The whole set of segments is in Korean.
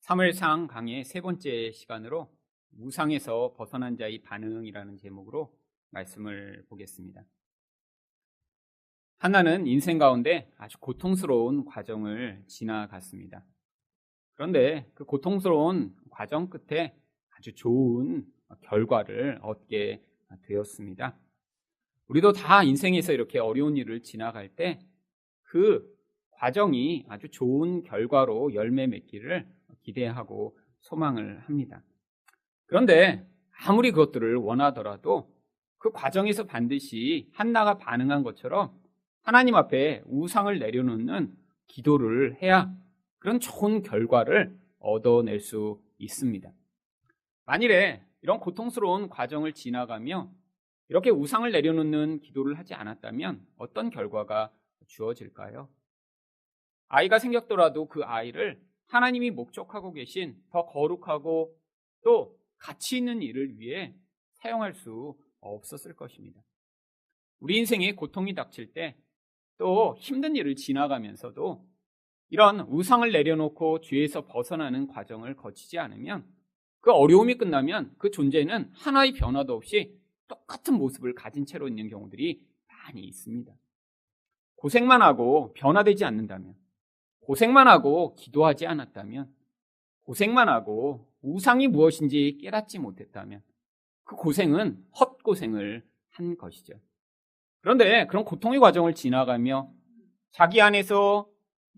사무엘상 강의 세 번째 시간으로 우상에서 벗어난 자의 반응이라는 제목으로 말씀을 보겠습니다. 한나는 인생 가운데 아주 고통스러운 과정을 지나갔습니다. 그런데 그 고통스러운 과정 끝에 아주 좋은 결과를 얻게 되었습니다. 우리도 다 인생에서 이렇게 어려운 일을 지나갈 때 그 과정이 아주 좋은 결과로 열매 맺기를 기대하고 소망을 합니다. 그런데 아무리 그것들을 원하더라도 그 과정에서 반드시 한나가 반응한 것처럼 하나님 앞에 우상을 내려놓는 기도를 해야 그런 좋은 결과를 얻어낼 수 있습니다. 만일에 이런 고통스러운 과정을 지나가며 이렇게 우상을 내려놓는 기도를 하지 않았다면 어떤 결과가 주어질까요? 아이가 생겼더라도 그 아이를 하나님이 목적하고 계신 더 거룩하고 또 가치 있는 일을 위해 사용할 수 없었을 것입니다. 우리 인생에 고통이 닥칠 때 또 힘든 일을 지나가면서도 이런 우상을 내려놓고 죄에서 벗어나는 과정을 거치지 않으면 그 어려움이 끝나면 그 존재는 하나의 변화도 없이 똑같은 모습을 가진 채로 있는 경우들이 많이 있습니다. 고생만 하고 변화되지 않는다면, 고생만 하고 기도하지 않았다면, 고생만 하고 우상이 무엇인지 깨닫지 못했다면 그 고생은 헛고생을 한 것이죠. 그런데 그런 고통의 과정을 지나가며 자기 안에서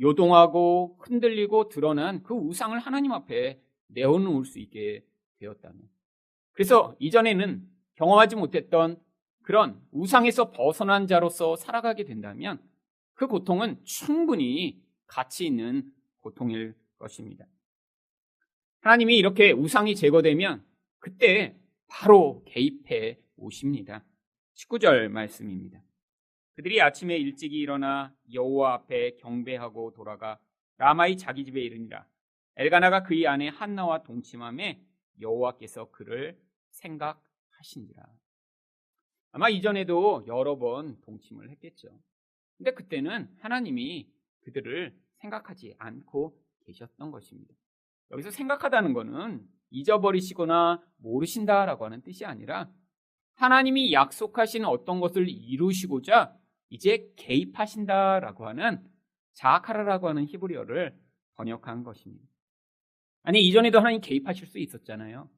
요동하고 흔들리고 드러난 그 우상을 하나님 앞에 내어놓을 수 있게 되었다면, 그래서 이전에는 경험하지 못했던 그런 우상에서 벗어난 자로서 살아가게 된다면 그 고통은 충분히 가치 있는 고통일 것입니다. 하나님이 이렇게 우상이 제거되면 그때 바로 개입해 오십니다. 19절 말씀입니다. 그들이 아침에 일찍이 일어나 여호와 앞에 경배하고 돌아가 라마의 자기 집에 이르니라. 엘가나가 그의 아내 한나와 동침함에 여호와께서 그를 생각하시니라. 아마 이전에도 여러 번 동침을 했겠죠. 근데 그때는 하나님이 그들을 생각하지 않고 계셨던 것입니다. 여기서 생각하다는 것은 잊어버리시거나 모르신다라고 하는 뜻이 아니라 하나님이 약속하신 어떤 것을 이루시고자 이제 개입하신다라고 하는 자아카라라고 하는 히브리어를 번역한 것입니다. 아니, 이전에도 하나님 개입하실 수 있었잖아요.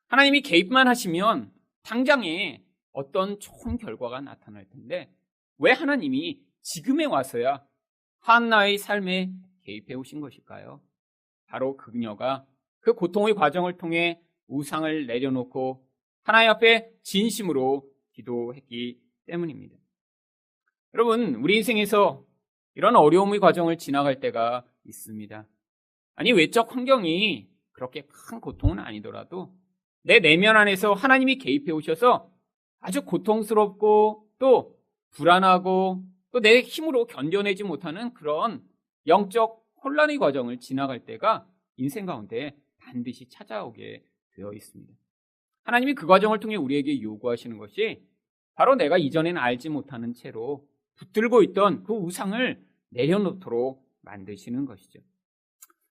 하나님이 개입만 하시면 당장에 어떤 좋은 결과가 나타날 텐데 왜 하나님이 지금에 와서야 한나의 삶에 개입해 오신 것일까요? 바로 그녀가 그 고통의 과정을 통해 우상을 내려놓고 하나님 앞에 진심으로 기도했기 때문입니다. 여러분, 우리 인생에서 이런 어려움의 과정을 지나갈 때가 있습니다. 아니, 외적 환경이 그렇게 큰 고통은 아니더라도 내 내면 안에서 하나님이 개입해 오셔서 아주 고통스럽고 또 불안하고 또 내 힘으로 견뎌내지 못하는 그런 영적 혼란의 과정을 지나갈 때가 인생 가운데 반드시 찾아오게 되어 있습니다. 하나님이 그 과정을 통해 우리에게 요구하시는 것이 바로 내가 이전에는 알지 못하는 채로 붙들고 있던 그 우상을 내려놓도록 만드시는 것이죠.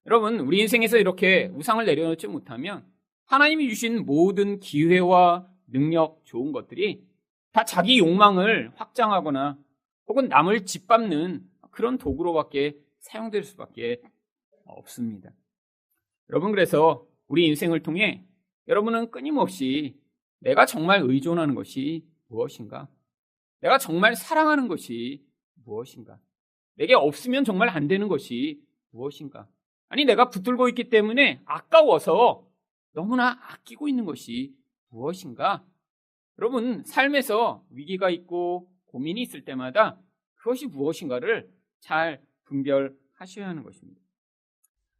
여러분, 우리 인생에서 이렇게 우상을 내려놓지 못하면 하나님이 주신 모든 기회와 능력, 좋은 것들이 다 자기 욕망을 확장하거나 혹은 남을 짓밟는 그런 도구로밖에 사용될 수밖에 없습니다. 여러분, 그래서 우리 인생을 통해 여러분은 끊임없이 내가 정말 의존하는 것이 무엇인가? 내가 정말 사랑하는 것이 무엇인가? 내게 없으면 정말 안 되는 것이 무엇인가? 아니, 내가 붙들고 있기 때문에 아까워서 너무나 아끼고 있는 것이 무엇인가? 여러분, 삶에서 위기가 있고 고민이 있을 때마다 그것이 무엇인가를 잘 분별하셔야 하는 것입니다.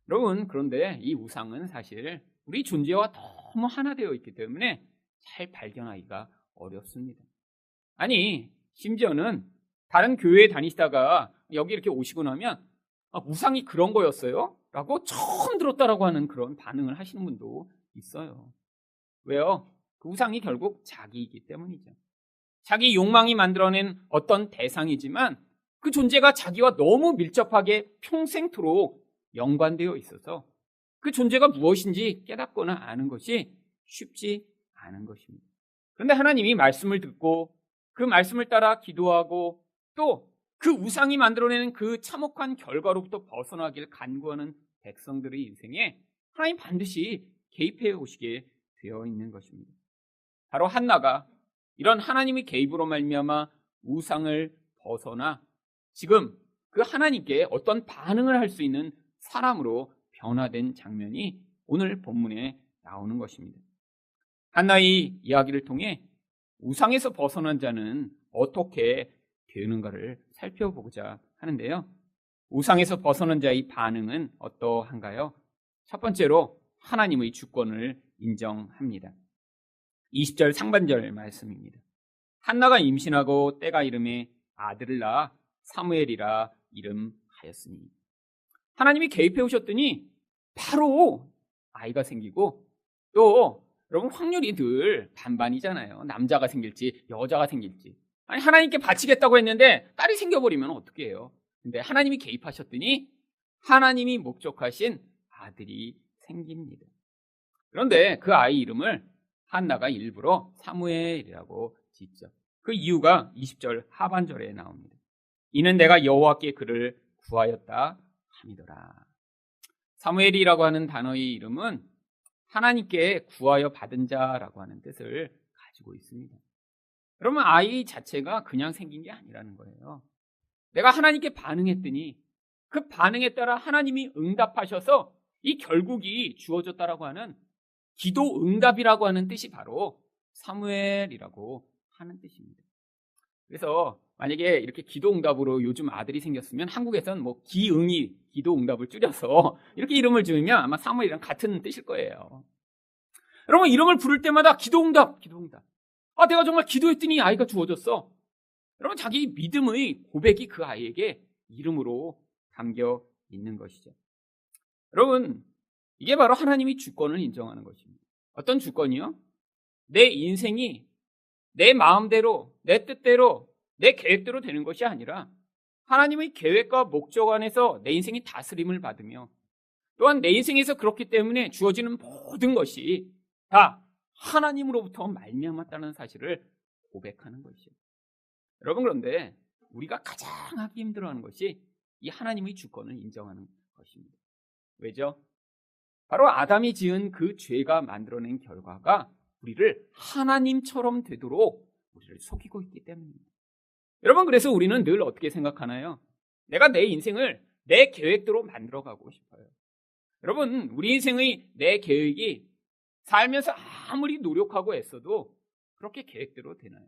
여러분, 그런데 이 우상은 사실 우리 존재와 너무 하나 되어 있기 때문에 잘 발견하기가 어렵습니다. 아니, 심지어는 다른 교회에 다니시다가 여기 이렇게 오시고 나면 우상이 그런 거였어요? 라고 처음 들었다라고 하는 그런 반응을 하시는 분도 있어요. 왜요? 그 우상이 결국 자기이기 때문이죠. 자기 욕망이 만들어낸 어떤 대상이지만 그 존재가 자기와 너무 밀접하게 평생토록 연관되어 있어서 그 존재가 무엇인지 깨닫거나 아는 것이 쉽지 않은 것입니다. 그런데 하나님이 말씀을 듣고 그 말씀을 따라 기도하고 또 그 우상이 만들어내는 그 참혹한 결과로부터 벗어나길 간구하는 백성들의 인생에 하나님 반드시 개입해 오시게 되어 있는 것입니다. 바로 한나가 이런 하나님의 개입으로 말미암아 우상을 벗어나 지금 그 하나님께 어떤 반응을 할 수 있는 사람으로 변화된 장면이 오늘 본문에 나오는 것입니다. 한나의 이야기를 통해 우상에서 벗어난 자는 어떻게 되는가를 살펴보고자 하는데요. 우상에서 벗어난 자의 반응은 어떠한가요? 첫 번째로 하나님의 주권을 인정합니다. 20절 상반절 말씀입니다. 한나가 임신하고 때가 이름에 아들을 낳아 사무엘이라 이름하였으니. 하나님이 개입해 오셨더니 바로 아이가 생기고 또 여러분 확률이 늘 반반이잖아요. 남자가 생길지 여자가 생길지. 아니 하나님께 바치겠다고 했는데 딸이 생겨버리면 어떻게 해요? 근데 하나님이 개입하셨더니 하나님이 목적하신 아들이 생깁니다. 그런데 그 아이 이름을 한나가 일부러 사무엘이라고 짓죠. 그 이유가 20절 하반절에 나옵니다. 이는 내가 여호와께 그를 구하였다 함이더라. 사무엘이라고 하는 단어의 이름은 하나님께 구하여 받은 자라고 하는 뜻을 가지고 있습니다. 그러면 아이 자체가 그냥 생긴 게 아니라는 거예요. 내가 하나님께 반응했더니 그 반응에 따라 하나님이 응답하셔서 이 결국이 주어졌다라고 하는 기도 응답이라고 하는 뜻이 바로 사무엘이라고 하는 뜻입니다. 그래서 만약에 이렇게 기도 응답으로 요즘 아들이 생겼으면 한국에서는 뭐 기응이 기도 응답을 줄여서 이렇게 이름을 지으면 아마 사무엘이랑 같은 뜻일 거예요. 여러분 이름을 부를 때마다 기도 응답, 기도 응답. 아, 내가 정말 기도했더니 아이가 주어졌어. 여러분 자기 믿음의 고백이 그 아이에게 이름으로 담겨 있는 것이죠. 여러분 이게 바로 하나님이 주권을 인정하는 것입니다. 어떤 주권이요? 내 인생이 내 마음대로, 내 뜻대로, 내 계획대로 되는 것이 아니라 하나님의 계획과 목적 안에서 내 인생이 다스림을 받으며 또한 내 인생에서 그렇기 때문에 주어지는 모든 것이 다 하나님으로부터 말미암았다는 사실을 고백하는 것이죠. 여러분 그런데 우리가 가장 하기 힘들어하는 것이 이 하나님의 주권을 인정하는 것입니다. 왜죠? 바로 아담이 지은 그 죄가 만들어낸 결과가 우리를 하나님처럼 되도록 우리를 속이고 있기 때문입니다. 여러분 그래서 우리는 늘 어떻게 생각하나요? 내가 내 인생을 내 계획대로 만들어가고 싶어요. 여러분 우리 인생의 내 계획이 살면서 아무리 노력하고 애써도 그렇게 계획대로 되나요?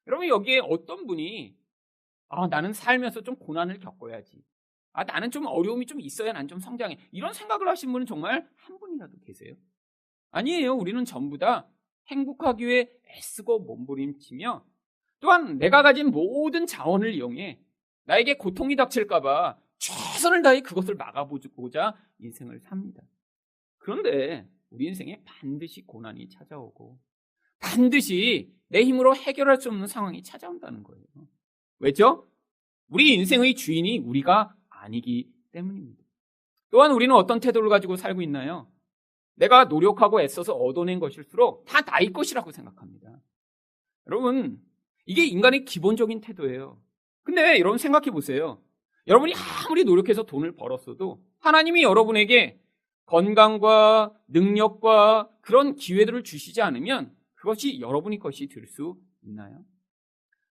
여러분 여기에 어떤 분이 나는 살면서 좀 고난을 겪어야지. 나는 좀 어려움이 좀 있어야 난 좀 성장해. 이런 생각을 하신 분은 정말 한 분이라도 계세요? 아니에요. 우리는 전부 다 행복하기 위해 애쓰고 몸부림치며 또한 내가 가진 모든 자원을 이용해 나에게 고통이 닥칠까 봐 최선을 다해 그것을 막아보고자 인생을 삽니다. 그런데 우리 인생에 반드시 고난이 찾아오고 반드시 내 힘으로 해결할 수 없는 상황이 찾아온다는 거예요. 왜죠? 우리 인생의 주인이 우리가 아니기 때문입니다. 또한 우리는 어떤 태도를 가지고 살고 있나요? 내가 노력하고 애써서 얻어낸 것일수록 다 나의 것이라고 생각합니다. 여러분 이게 인간의 기본적인 태도예요. 근데 여러분 생각해 보세요. 여러분이 아무리 노력해서 돈을 벌었어도 하나님이 여러분에게 건강과 능력과 그런 기회들을 주시지 않으면 그것이 여러분의 것이 될 수 있나요?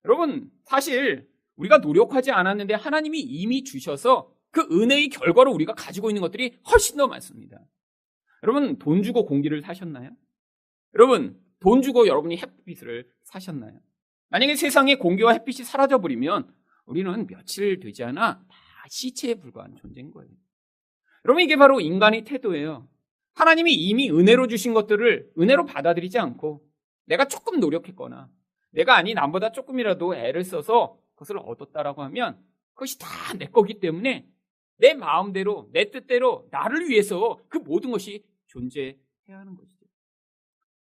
여러분 사실 우리가 노력하지 않았는데 하나님이 이미 주셔서 그 은혜의 결과로 우리가 가지고 있는 것들이 훨씬 더 많습니다. 여러분 돈 주고 공기를 사셨나요? 여러분 돈 주고 여러분이 햇빛을 사셨나요? 만약에 세상에 공기와 햇빛이 사라져버리면 우리는 며칠 되지 않아 다 시체에 불과한 존재인 거예요. 여러분 이게 바로 인간의 태도예요. 하나님이 이미 은혜로 주신 것들을 은혜로 받아들이지 않고 내가 조금 노력했거나 내가 아니 남보다 조금이라도 애를 써서 그것을 얻었다라고 하면 그것이 다 내 거기 때문에 내 마음대로 내 뜻대로 나를 위해서 그 모든 것이 존재해야 하는 것이죠.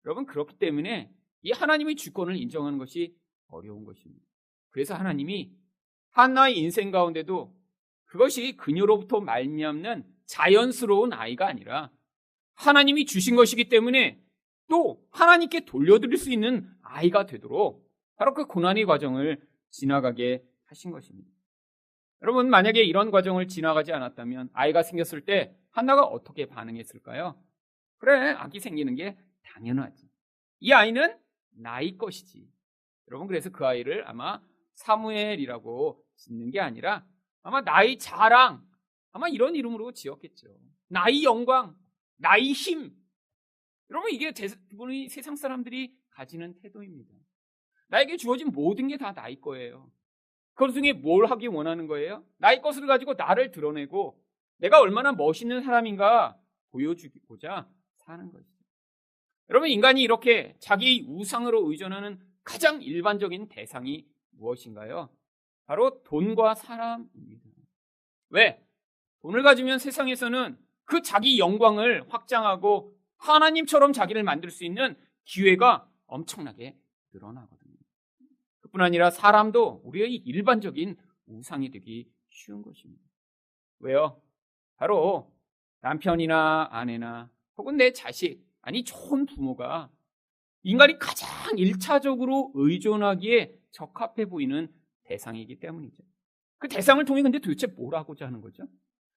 여러분 그렇기 때문에 이 하나님의 주권을 인정하는 것이 어려운 것입니다. 그래서 하나님이 한나의 인생 가운데도 그것이 그녀로부터 말미암는 자연스러운 아이가 아니라 하나님이 주신 것이기 때문에 또 하나님께 돌려드릴 수 있는 아이가 되도록 바로 그 고난의 과정을 지나가게 하신 것입니다. 여러분, 만약에 이런 과정을 지나가지 않았다면 아이가 생겼을 때 한나가 어떻게 반응했을까요? 그래, 아기 생기는 게 당연하지. 이 아이는 나의 것이지. 여러분, 그래서 그 아이를 아마 사무엘이라고 짓는 게 아니라 아마 나의 자랑, 아마 이런 이름으로 지었겠죠. 나의 영광, 나의 힘. 여러분, 이게 대부분의 세상 사람들이 가지는 태도입니다. 나에게 주어진 모든 게 다 나의 거예요. 그 중에 뭘 하기 원하는 거예요? 나의 것을 가지고 나를 드러내고 내가 얼마나 멋있는 사람인가 보여주고자 사는 것이죠. 여러분, 인간이 이렇게 자기 우상으로 의존하는 가장 일반적인 대상이 무엇인가요? 바로 돈과 사람입니다. 왜? 돈을 가지면 세상에서는 그 자기 영광을 확장하고 하나님처럼 자기를 만들 수 있는 기회가 엄청나게 늘어나거든요. 그뿐 아니라 사람도 우리의 일반적인 우상이 되기 쉬운 것입니다. 왜요? 바로 남편이나 아내나 혹은 내 자식, 아니 좋은 부모가 인간이 가장 1차적으로 의존하기에 적합해 보이는 대상이기 때문이죠. 그 대상을 통해 근데 도대체 뭘 하고자 하는 거죠?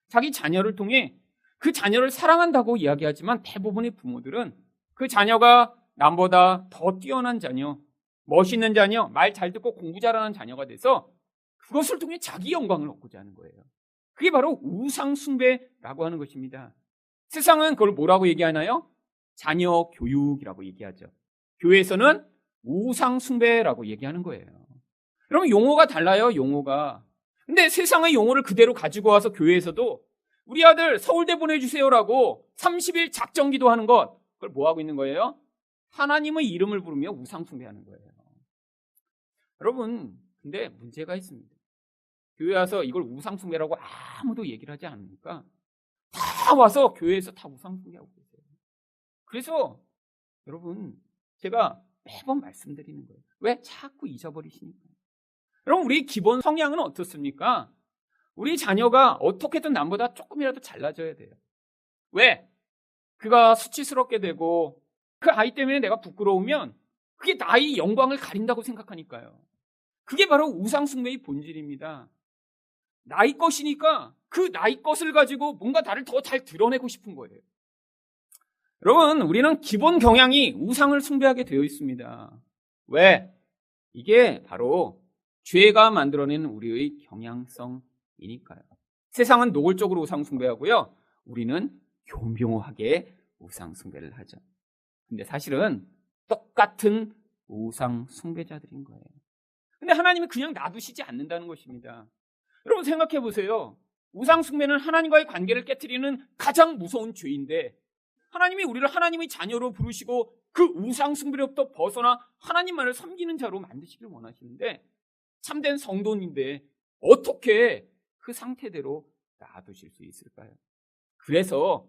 자기 자녀를 통해 그 자녀를 사랑한다고 이야기하지만 대부분의 부모들은 그 자녀가 남보다 더 뛰어난 자녀, 멋있는 자녀, 말 잘 듣고 공부 잘하는 자녀가 돼서 그것을 통해 자기 영광을 얻고자 하는 거예요. 그게 바로 우상 숭배라고 하는 것입니다. 세상은 그걸 뭐라고 얘기하나요? 자녀 교육이라고 얘기하죠. 교회에서는 우상 숭배라고 얘기하는 거예요. 그러면 용어가 달라요, 용어가. 근데 세상의 용어를 그대로 가지고 와서 교회에서도 우리 아들 서울대 보내주세요라고 30일 작정 기도하는 것, 그걸 뭐 하고 있는 거예요? 하나님의 이름을 부르며 우상 숭배하는 거예요. 여러분, 근데 문제가 있습니다. 교회 와서 이걸 우상 숭배라고 아무도 얘기를 하지 않으니까 다 와서 교회에서 다 우상 숭배하고 계세요. 그래서 여러분, 제가 매번 말씀드리는 거예요. 왜 자꾸 잊어버리시니까? 여러분, 우리 기본 성향은 어떻습니까? 우리 자녀가 어떻게든 남보다 조금이라도 잘나져야 돼요. 왜? 그가 수치스럽게 되고 그 아이 때문에 내가 부끄러우면 그게 나의 영광을 가린다고 생각하니까요. 그게 바로 우상숭배의 본질입니다. 나의 것이니까 그 나의 것을 가지고 뭔가 나를 더 잘 드러내고 싶은 거예요. 여러분, 우리는 기본 경향이 우상을 숭배하게 되어 있습니다. 왜? 이게 바로 죄가 만들어낸 우리의 경향성이니까요. 세상은 노골적으로 우상 숭배하고요. 우리는 교묘하게 우상 숭배를 하죠. 근데 사실은 똑같은 우상 숭배자들인 거예요. 근데 하나님이 그냥 놔두시지 않는다는 것입니다. 여러분, 생각해 보세요. 우상 숭배는 하나님과의 관계를 깨트리는 가장 무서운 죄인데 하나님이 우리를 하나님의 자녀로 부르시고 그 우상 숭배로부터 벗어나 하나님만을 섬기는 자로 만드시길 원하시는데 참된 성도인데 어떻게 그 상태대로 놔두실 수 있을까요? 그래서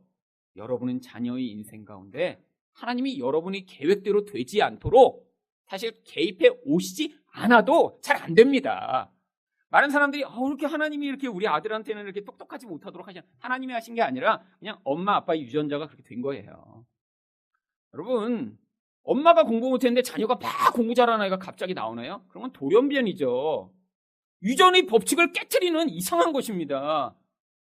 여러분은 자녀의 인생 가운데 하나님이 여러분의 계획대로 되지 않도록 사실 개입해 오시지 않아도 잘 안 됩니다. 많은 사람들이 이렇게 하나님이 이렇게 우리 아들한테는 이렇게 똑똑하지 못하도록 하시는, 하나님이 하신 게 아니라 그냥 엄마 아빠의 유전자가 그렇게 된 거예요. 여러분, 엄마가 공부 못했는데 자녀가 막 공부 잘하는 아이가 갑자기 나오나요? 그러면 돌연변이죠. 유전의 법칙을 깨트리는 이상한 것입니다.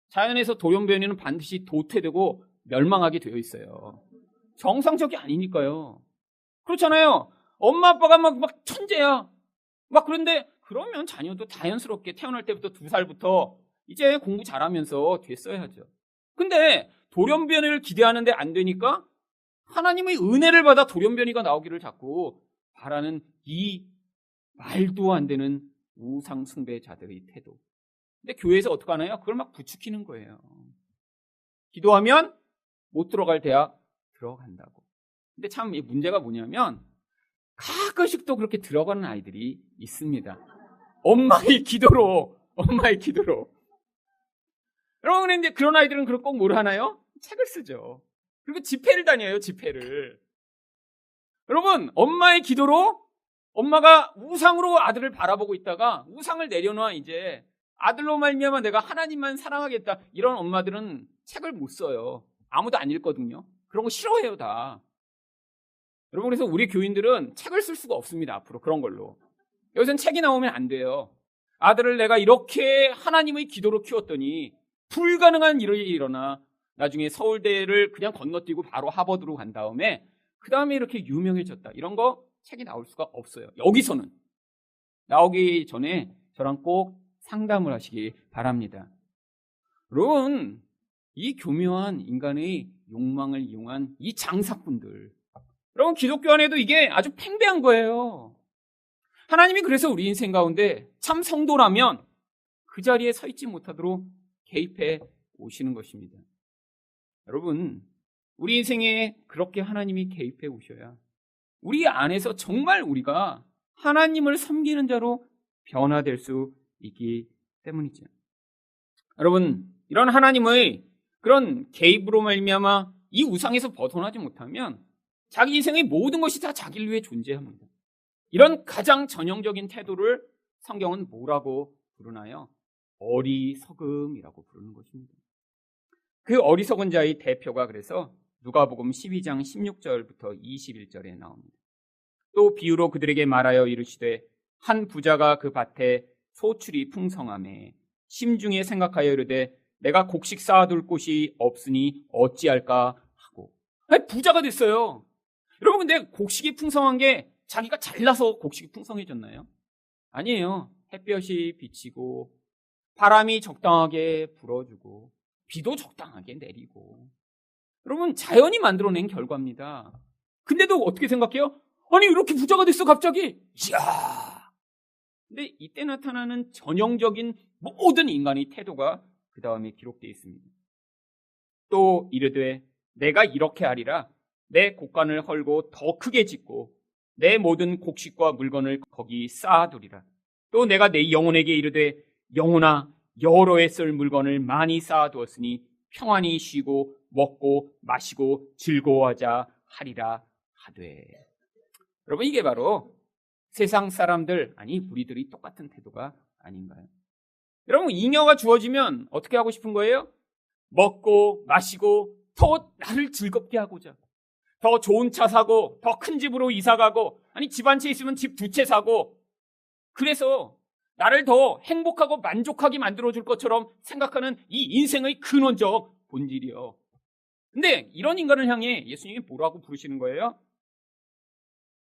자연에서 돌연변이는 반드시 도태되고 멸망하게 되어 있어요. 정상적이 아니니까요. 그렇잖아요. 엄마 아빠가 막 천재야. 막 그런데 그러면 자녀도 자연스럽게 태어날 때부터 2살부터 이제 공부 잘하면서 됐어야죠. 근데 돌연변이를 기대하는데 안 되니까 하나님의 은혜를 받아 돌연변이가 나오기를 자꾸 바라는 이 말도 안 되는 우상 숭배자들의 태도. 근데 교회에서 어떻게 하나요? 그걸 막 부추기는 거예요. 기도하면 못 들어갈 대학 들어간다고. 근데 참 이 문제가 뭐냐면 가끔씩 또 그렇게 들어가는 아이들이 있습니다. 엄마의 기도로. 여러분, 근데 그런 아이들은 그걸 꼭 뭘 하나요? 책을 쓰죠. 그리고 집회를 다녀요, 집회를. 여러분, 엄마의 기도로 엄마가 우상으로 아들을 바라보고 있다가 우상을 내려놔 이제 아들로 말미암아 내가 하나님만 사랑하겠다. 이런 엄마들은 책을 못 써요. 아무도 안 읽거든요. 그런 거 싫어해요, 다. 여러분, 그래서 우리 교인들은 책을 쓸 수가 없습니다. 앞으로 그런 걸로. 여기서는 책이 나오면 안 돼요. 아들을 내가 이렇게 하나님의 기도로 키웠더니 불가능한 일이 일어나 나중에 서울대를 그냥 건너뛰고 바로 하버드로 간 다음에 그 다음에 이렇게 유명해졌다. 이런 거 책이 나올 수가 없어요. 여기서는. 나오기 전에 저랑 꼭 상담을 하시기 바랍니다. 여러분, 이 교묘한 인간의 욕망을 이용한 이 장사꾼들, 여러분, 기독교 안에도 이게 아주 팽배한 거예요. 하나님이 그래서 우리 인생 가운데 참 성도라면 그 자리에 서 있지 못하도록 개입해 오시는 것입니다. 여러분, 우리 인생에 그렇게 하나님이 개입해 오셔야 우리 안에서 정말 우리가 하나님을 섬기는 자로 변화될 수 있기 때문이죠. 여러분, 이런 하나님의 그런 개입으로 말미암아 이 우상에서 벗어나지 못하면 자기 인생의 모든 것이 다 자기를 위해 존재합니다. 이런 가장 전형적인 태도를 성경은 뭐라고 부르나요? 어리석음이라고 부르는 것입니다. 그 어리석은 자의 대표가 그래서 누가복음 12장 16절부터 21절에 나옵니다. 또 비유로 그들에게 말하여 이르시되 한 부자가 그 밭에 소출이 풍성하매 심중에 생각하여 이르되 내가 곡식 쌓아둘 곳이 없으니 어찌할까 하고. 아니, 부자가 됐어요. 여러분, 근데 곡식이 풍성한 게 자기가 잘나서 곡식이 풍성해졌나요? 아니에요. 햇볕이 비치고 바람이 적당하게 불어주고 비도 적당하게 내리고, 여러분, 자연이 만들어낸 결과입니다. 근데도 어떻게 생각해요? 아니, 이렇게 부자가 됐어 갑자기. 이야. 근데 이때 나타나는 전형적인 모든 인간의 태도가 그 다음에 기록되어 있습니다. 또 이르되 내가 이렇게 하리라. 내 곡간을 헐고 더 크게 짓고 내 모든 곡식과 물건을 거기 쌓아두리라. 또 내가 내 영혼에게 이르되 영혼아, 여러 해 쓸 물건을 많이 쌓아두었으니 평안히 쉬고 먹고 마시고 즐거워하자 하리라 하되. 여러분, 이게 바로 세상 사람들, 아니 우리들이 똑같은 태도가 아닌가요? 여러분, 잉여가 주어지면 어떻게 하고 싶은 거예요? 먹고 마시고 더 나를 즐겁게 하고자, 더 좋은 차 사고 더 큰 집으로 이사 가고, 아니 집 한 채 있으면 집 두 채 사고, 그래서 나를 더 행복하고 만족하게 만들어줄 것처럼 생각하는 이 인생의 근원적 본질이요. 근데 이런 인간을 향해 예수님이 뭐라고 부르시는 거예요?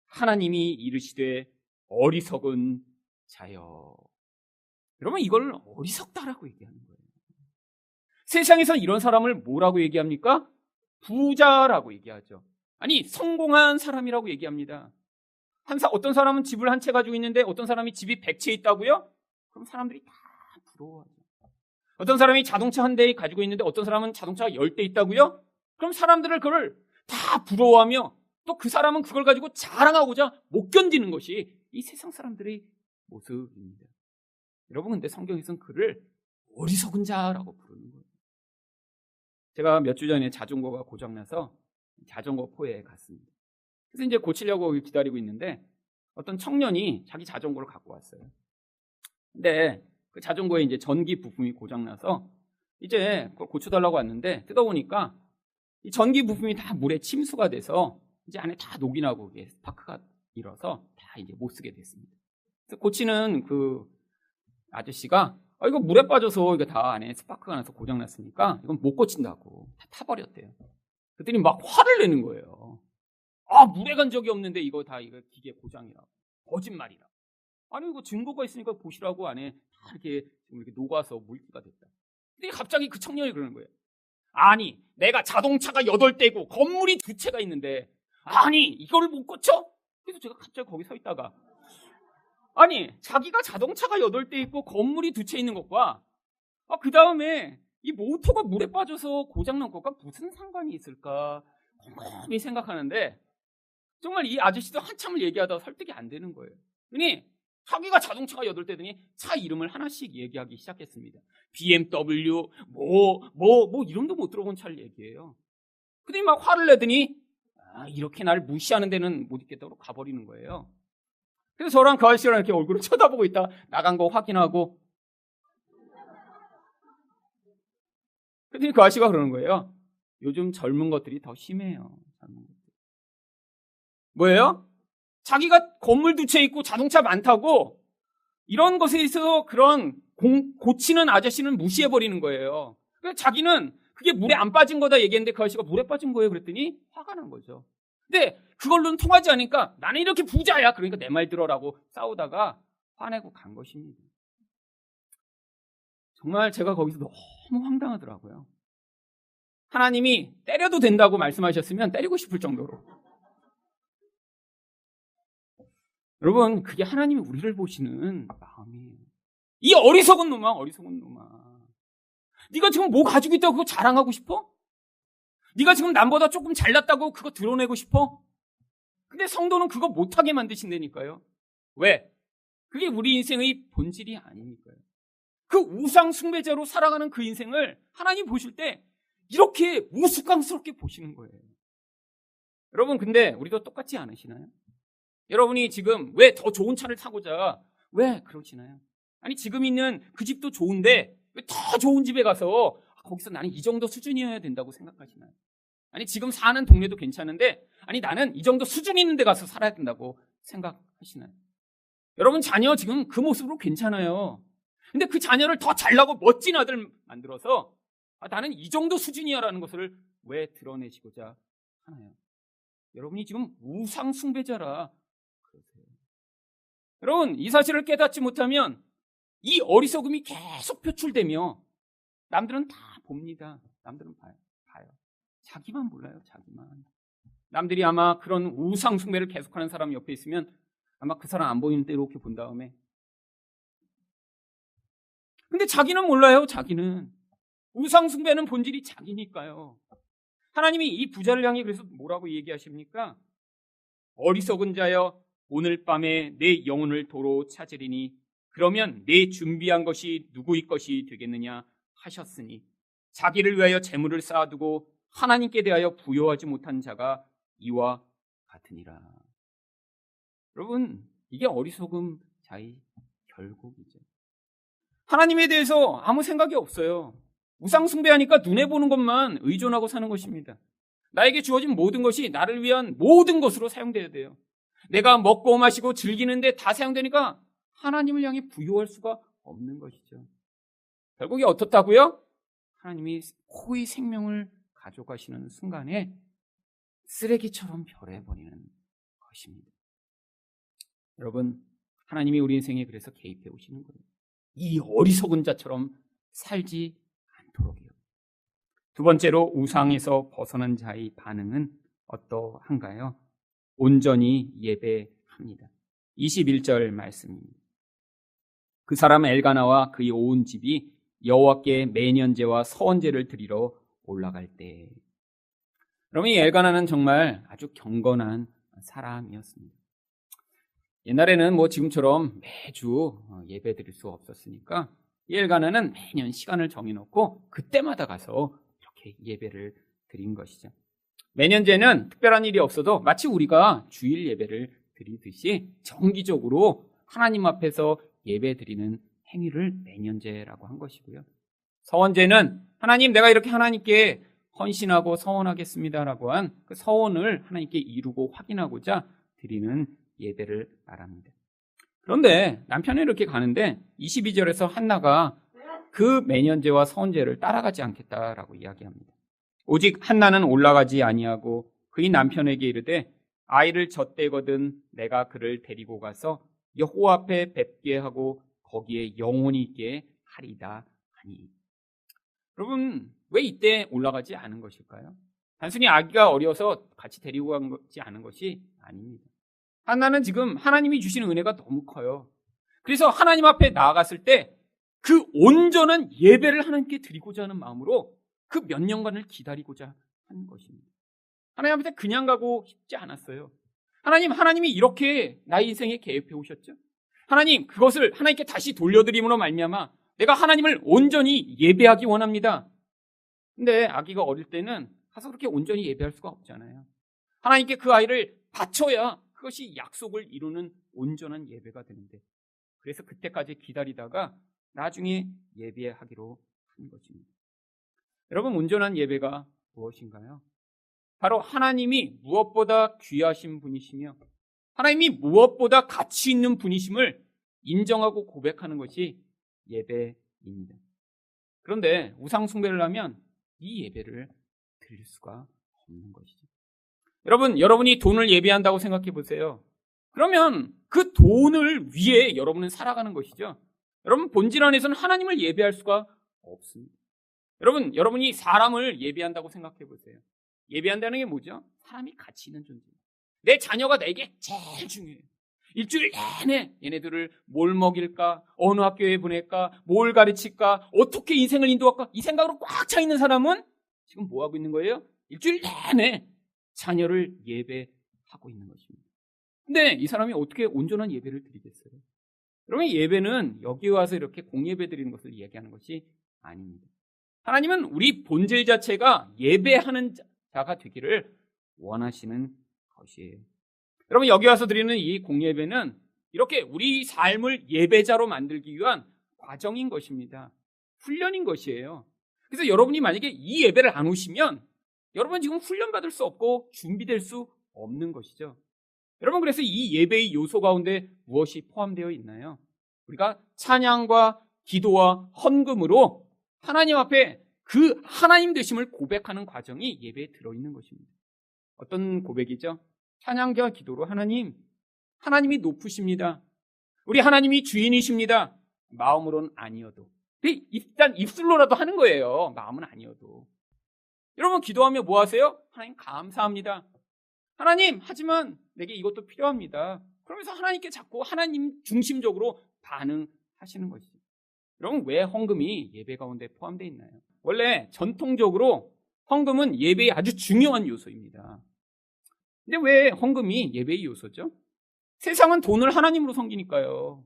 하나님이 이르시되 어리석은 자여. 여러분, 이걸 어리석다라고 얘기하는 거예요. 세상에서 이런 사람을 뭐라고 얘기합니까? 부자라고 얘기하죠. 아니, 성공한 사람이라고 얘기합니다. 어떤 사람은 집을 한 채 가지고 있는데 어떤 사람이 집이 100채 있다고요? 그럼 사람들이 다 부러워하죠. 어떤 사람이 자동차 한 대 가지고 있는데 어떤 사람은 자동차가 10대 있다고요? 그럼 사람들을 그걸 다 부러워하며 또 그 사람은 그걸 가지고 자랑하고자 못 견디는 것이 이 세상 사람들의 모습입니다. 여러분, 근데 성경에서는 그를 어리석은 자라고 부르는 거예요. 제가 몇 주 전에 자전거가 고장나서 자전거 포에 갔습니다. 그래서 이제 고치려고 기다리고 있는데 어떤 청년이 자기 자전거를 갖고 왔어요. 근데 그 자전거에 이제 전기 부품이 고장나서 이제 그걸 고쳐달라고 왔는데 뜯어보니까 이 전기 부품이 다 물에 침수가 돼서 이제 안에 다 녹이 나고 이게 스파크가 일어서 다 이제 못 쓰게 됐습니다. 그래서 고치는 그 아저씨가 이거 물에 빠져서 이거 다 안에 스파크가 나서 고장났으니까 이건 못 고친다고 다 타버렸대요. 그랬더니 막 화를 내는 거예요. 물에 간 적이 없는데 이거 기계 고장이라고. 거짓말이라고. 아니, 이거 증거가 있으니까 보시라고 안에 다 이렇게 녹아서 물기가 됐다. 근데 갑자기 그 청년이 그러는 거예요. 아니, 내가 자동차가 8대고 건물이 2채가 있는데 아니, 이걸 못 고쳐? 그래서 제가 갑자기 거기 서 있다가 아니, 자기가 자동차가 8대 있고 건물이 2채 있는 것과 그 다음에 이 모터가 물에 빠져서 고장난 것과 무슨 상관이 있을까 곰곰이 생각하는데 정말 이 아저씨도 한참을 얘기하다가 설득이 안 되는 거예요. 그러니 자기가 자동차가 8대더니 차 이름을 하나씩 얘기하기 시작했습니다. BMW, 이름도 못 들어본 차를 얘기해요. 그러더니 막 화를 내더니 이렇게 나를 무시하는 데는 못 있겠다고 가버리는 거예요. 그래서 저랑 그 아저씨랑 이렇게 얼굴을 쳐다보고 있다 나간 거 확인하고 그랬더니 그 아저씨가 그러는 거예요. 요즘 젊은 것들이 더 심해요. 젊은 것들. 뭐예요? 자기가 건물 두 채 있고 자동차 많다고 이런 것에 있어서 그런 고치는 아저씨는 무시해버리는 거예요. 그래서 자기는 그게 물에 안 빠진 거다 얘기했는데 그 아저씨가 물에 빠진 거예요. 그랬더니 화가 난 거죠. 근데 그걸로는 통하지 않으니까 나는 이렇게 부자야. 그러니까 내 말 들어라고 싸우다가 화내고 간 것입니다. 정말 제가 거기서 너무 황당하더라고요. 하나님이 때려도 된다고 말씀하셨으면 때리고 싶을 정도로. 여러분, 그게 하나님이 우리를 보시는 마음이에요. 이 어리석은 놈아, 어리석은 놈아. 네가 지금 뭐 가지고 있다고 그거 자랑하고 싶어? 네가 지금 남보다 조금 잘났다고 그거 드러내고 싶어? 근데 성도는 그거 못하게 만드신다니까요. 왜? 그게 우리 인생의 본질이 아니니까요. 그 우상 숭배자로 살아가는 그 인생을 하나님 보실 때 이렇게 우스꽝스럽게 보시는 거예요. 여러분, 근데 우리도 똑같지 않으시나요? 여러분이 지금 왜 더 좋은 차를 타고자 왜 그러시나요? 아니, 지금 있는 그 집도 좋은데 왜 더 좋은 집에 가서 거기서 나는 이 정도 수준이어야 된다고 생각하시나요? 아니, 지금 사는 동네도 괜찮은데 아니, 나는 이 정도 수준 있는 데 가서 살아야 된다고 생각하시나요? 여러분, 자녀 지금 그 모습으로 괜찮아요. 근데 그 자녀를 더 잘나고 멋진 아들 만들어서 나는 이 정도 수준이야라는 것을 왜 드러내시고자 하나요? 여러분이 지금 우상 숭배자라 그러세요. 여러분, 이 사실을 깨닫지 못하면 이 어리석음이 계속 표출되며 남들은 다 봅니다. 남들은 봐요. 자기만 몰라요. 자기만. 남들이 아마 그런 우상 숭배를 계속하는 사람 옆에 있으면 아마 그 사람 안 보이는 데 이렇게 본 다음에, 근데 자기는 몰라요. 자기는. 우상 숭배는 본질이 자기니까요. 하나님이 이 부자를 향해 그래서 뭐라고 얘기하십니까? 어리석은 자여, 오늘 밤에 내 영혼을 도로 찾으리니 그러면 내 준비한 것이 누구의 것이 되겠느냐 하셨으니 자기를 위하여 재물을 쌓아두고 하나님께 대하여 부여하지 못한 자가 이와 같으니라. 여러분, 이게 어리석음 자의 결국이죠. 하나님에 대해서 아무 생각이 없어요. 우상 숭배하니까 눈에 보는 것만 의존하고 사는 것입니다. 나에게 주어진 모든 것이 나를 위한 모든 것으로 사용돼야 돼요. 내가 먹고 마시고 즐기는데 다 사용되니까 하나님을 향해 부여할 수가 없는 것이죠. 결국에 어떻다고요? 하나님이 코의 생명을 가져가시는 순간에 쓰레기처럼 별해버리는 것입니다. 여러분, 하나님이 우리 인생에 그래서 개입해 오시는 거예요. 이 어리석은 자처럼 살지 않도록이요. 두 번째로 우상에서 벗어난 자의 반응은 어떠한가요? 온전히 예배합니다. 21절 말씀입니다. 그 사람 엘가나와 그의 온 집이 여호와께 매년제와 서원제를 드리러 올라갈 때. 여러분, 이 엘가나는 정말 아주 경건한 사람이었습니다. 옛날에는 뭐 지금처럼 매주 예배 드릴 수 없었으니까 이 엘가나는 매년 시간을 정해놓고 그때마다 가서 이렇게 예배를 드린 것이죠. 매년제는 특별한 일이 없어도 마치 우리가 주일 예배를 드리듯이 정기적으로 하나님 앞에서 예배 드리는 행위를 매년제라고 한 것이고요. 서원제는 하나님, 내가 이렇게 하나님께 헌신하고 서원하겠습니다라고 한 그 서원을 하나님께 이루고 확인하고자 드리는 예배를 말합니다. 그런데 남편이 이렇게 가는데 22절에서 한나가 그 매년제와 서원제를 따라가지 않겠다라고 이야기합니다. 오직 한나는 올라가지 아니하고 그의 남편에게 이르되 아이를 젖대거든 내가 그를 데리고 가서 여호와 앞에 뵙게 하고 거기에 영원히 있게 하리다 하니. 여러분, 왜 이때 올라가지 않은 것일까요? 단순히 아기가 어려서 같이 데리고 가지 않은 것이 아닙니다. 한나는 지금 하나님이 주시는 은혜가 너무 커요. 그래서 하나님 앞에 나아갔을 때 그 온전한 예배를 하나님께 드리고자 하는 마음으로 그 몇 년간을 기다리고자 한 것입니다. 하나님 앞에 그냥 가고 싶지 않았어요. 하나님이 이렇게 나의 인생에 개입해 오셨죠. 하나님, 그것을 하나님께 다시 돌려드림으로 말미암아 내가 하나님을 온전히 예배하기 원합니다. 근데 아기가 어릴 때는 가서 그렇게 온전히 예배할 수가 없잖아요. 하나님께 그 아이를 바쳐야 그것이 약속을 이루는 온전한 예배가 되는데, 그래서 그때까지 기다리다가 나중에 예배하기로 한 것입니다. 여러분, 온전한 예배가 무엇인가요? 바로 하나님이 무엇보다 귀하신 분이시며 하나님이 무엇보다 가치 있는 분이심을 인정하고 고백하는 것이 예배입니다. 그런데 우상 숭배를 하면 이 예배를 드릴 수가 없는 것이죠. 여러분, 여러분이 돈을 예배한다고 생각해 보세요. 그러면 그 돈을 위해 여러분은 살아가는 것이죠. 여러분, 본질 안에서는 하나님을 예배할 수가 없습니다. 여러분, 여러분이 사람을 예배한다고 생각해 보세요. 예배한다는 게 뭐죠? 사람이 가치 있는 존재예요. 내 자녀가 내게 제일 중요해요. 일주일 내내 얘네들을 뭘 먹일까, 어느 학교에 보낼까, 뭘 가르칠까, 어떻게 인생을 인도할까, 이 생각으로 꽉 차 있는 사람은 지금 뭐 하고 있는 거예요? 일주일 내내 자녀를 예배하고 있는 것입니다. 근데 이 사람이 어떻게 온전한 예배를 드리겠어요? 여러분, 예배는 여기 와서 이렇게 공예배 드리는 것을 이야기하는 것이 아닙니다. 하나님은 우리 본질 자체가 예배하는 자가 되기를 원하시는 것이에요. 여러분, 여기 와서 드리는 이 공예배는 이렇게 우리 삶을 예배자로 만들기 위한 과정인 것입니다. 훈련인 것이에요. 그래서 여러분이 만약에 이 예배를 안 오시면 여러분 지금 훈련받을 수 없고 준비될 수 없는 것이죠. 여러분, 그래서 이 예배의 요소 가운데 무엇이 포함되어 있나요? 우리가 찬양과 기도와 헌금으로 하나님 앞에 그 하나님 되심을 고백하는 과정이 예배에 들어있는 것입니다. 어떤 고백이죠? 찬양과 기도로 하나님이 높으십니다. 우리 하나님이 주인이십니다. 마음으로는 아니어도. 일단 입술로라도 하는 거예요. 마음은 아니어도. 여러분, 기도하며 뭐 하세요? 하나님 감사합니다. 하나님, 하지만 내게 이것도 필요합니다. 그러면서 하나님께 자꾸 하나님 중심적으로 반응하시는 것이죠. 여러분, 왜 헌금이 예배 가운데 포함되어 있나요? 원래 전통적으로 헌금은 예배의 아주 중요한 요소입니다. 근데 왜 헌금이 예배의 요소죠? 세상은 돈을 하나님으로 섬기니까요.